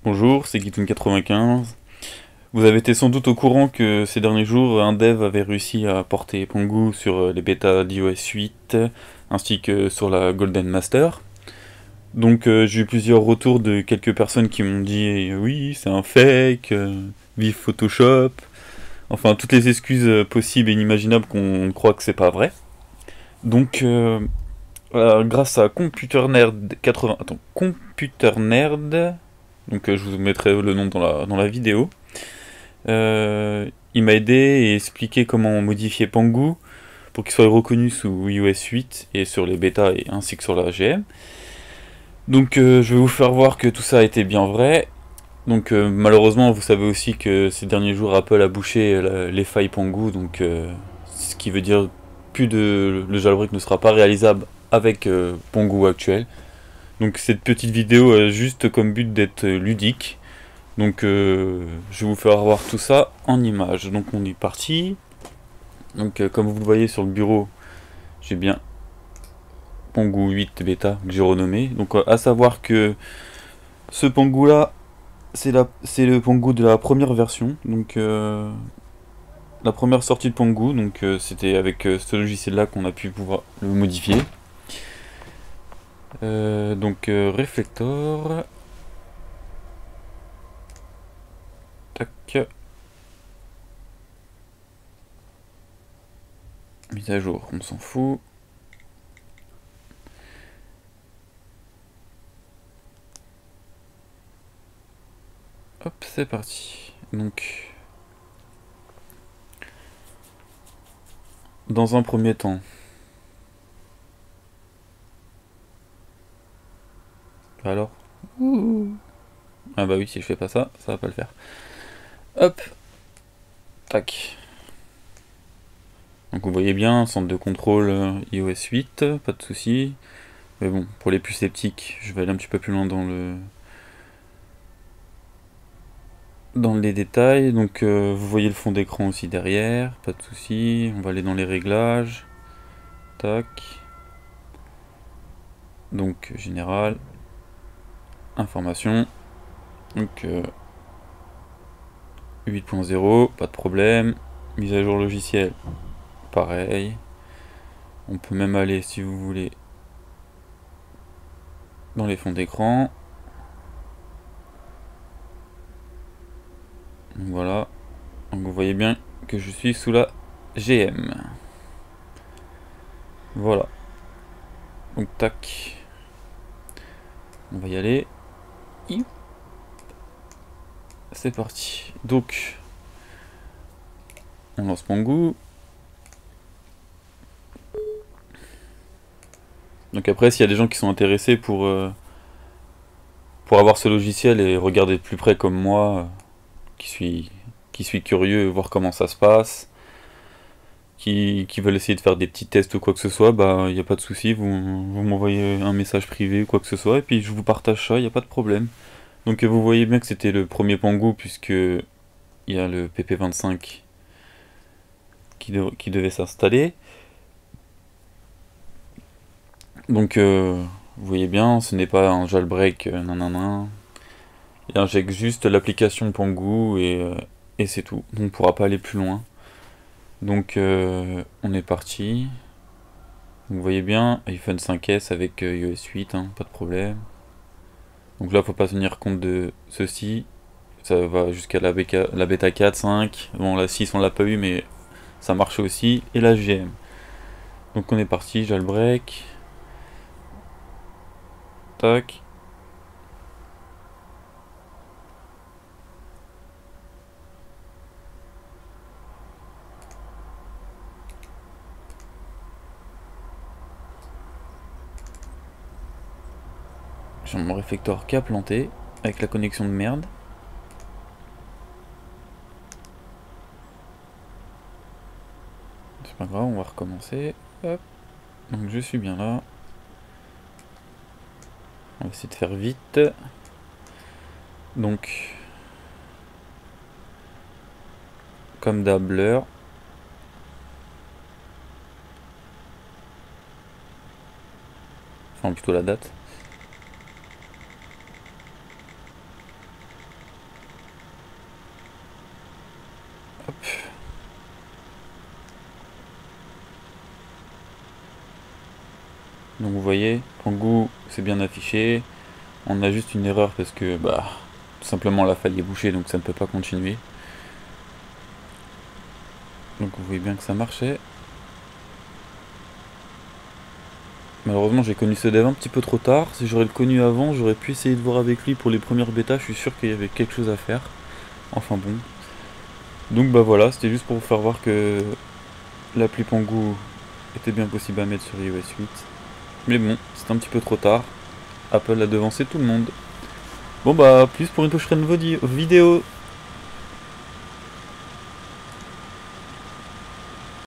Bonjour, c'est Gitoun95. Vous avez été sans doute au courant que ces derniers jours, un dev avait réussi à porter Pangu sur les bêtas d'iOS 8, ainsi que sur la Golden Master. Donc j'ai eu plusieurs retours de quelques personnes qui m'ont dit oui, c'est un fake, vive Photoshop, enfin toutes les excuses possibles et inimaginables qu'on croit que c'est pas vrai. Donc grâce à Computer Nerd 80... Attends, Computer Nerd, donc je vous mettrai le nom dans la vidéo. Il m'a aidé et expliqué comment modifier Pangu pour qu'il soit reconnu sous iOS 8 et sur les bêtas et ainsi que sur la GM. Donc je vais vous faire voir que tout ça a été bien vrai. Donc malheureusement vous savez aussi que ces derniers jours Apple a bouché les failles Pangu, donc ce qui veut dire le jailbreak ne sera pas réalisable avec Pangu actuel. Donc cette petite vidéo a juste comme but d'être ludique. Donc je vais vous faire voir tout ça en images. Donc on est parti. Donc comme vous le voyez sur le bureau, j'ai bien Pangu 8 bêta que j'ai renommé. Donc à savoir que ce Pangu là, c'est le Pangu de la première version. Donc la première sortie de Pangu. Donc c'était avec ce logiciel là qu'on a pu pouvoir le modifier. Donc Reflector. Tac. Mise à jour, on s'en fout. Hop, c'est parti. Donc, dans un premier temps, alors, ah bah oui, si je fais pas ça, ça va pas le faire. Hop, tac. Donc vous voyez bien, centre de contrôle iOS 8, pas de souci. Mais bon, pour les plus sceptiques, je vais aller un petit peu plus loin dans les détails. Donc vous voyez le fond d'écran aussi derrière, pas de souci. On va aller dans les réglages. Tac. Donc général, information. Donc 8.0, pas de problème. Mise à jour logiciel, pareil. On peut même aller, si vous voulez, dans les fonds d'écran. Donc voilà. Donc vous voyez bien que je suis sous la GM. Voilà. Donc tac. On va y aller. C'est parti. Donc on lance Pangu. Donc après, s'il y a des gens qui sont intéressés pour avoir ce logiciel et regarder de plus près comme moi, qui suis curieux, voir comment ça se passe, qui veulent essayer de faire des petits tests ou quoi que ce soit, bah il n'y a pas de souci, vous m'envoyez un message privé ou quoi que ce soit, et puis je vous partage ça, il n'y a pas de problème. Donc vous voyez bien que c'était le premier Pangu, puisque il y a le PP25 qui devait s'installer. Donc vous voyez bien, ce n'est pas un jailbreak nanana. Il injecte juste l'application Pangu et c'est tout. On ne pourra pas aller plus loin. Donc on est parti. Vous voyez bien, iPhone 5S avec iOS 8, hein, pas de problème. Donc là, faut pas tenir compte de ceci. Ça va jusqu'à la bêta 4, 5. Bon, la 6, on l'a pas eu, mais ça marche aussi. Et la GM. Donc on est parti, jailbreak. Tac. J'ai mon réflecteur qui a planté avec la connexion de merde. C'est pas grave, on va recommencer. Hop. Donc je suis bien là. On va essayer de faire vite. Donc, comme d'hab, l'heure. Enfin, plutôt la date. Donc vous voyez, Pangu c'est bien affiché. On a juste une erreur parce que tout simplement la faille est bouchée, donc ça ne peut pas continuer. Donc vous voyez bien que ça marchait. Malheureusement j'ai connu ce dev un petit peu trop tard. Si j'aurais le connu avant, j'aurais pu essayer de voir avec lui pour les premières bêtas. Je suis sûr qu'il y avait quelque chose à faire. Enfin bon. Donc voilà, c'était juste pour vous faire voir que l'appli Pangu était bien possible à mettre sur iOS 8. Mais bon, c'était un petit peu trop tard. Apple a devancé tout le monde. Bon plus pour une prochaine vidéo.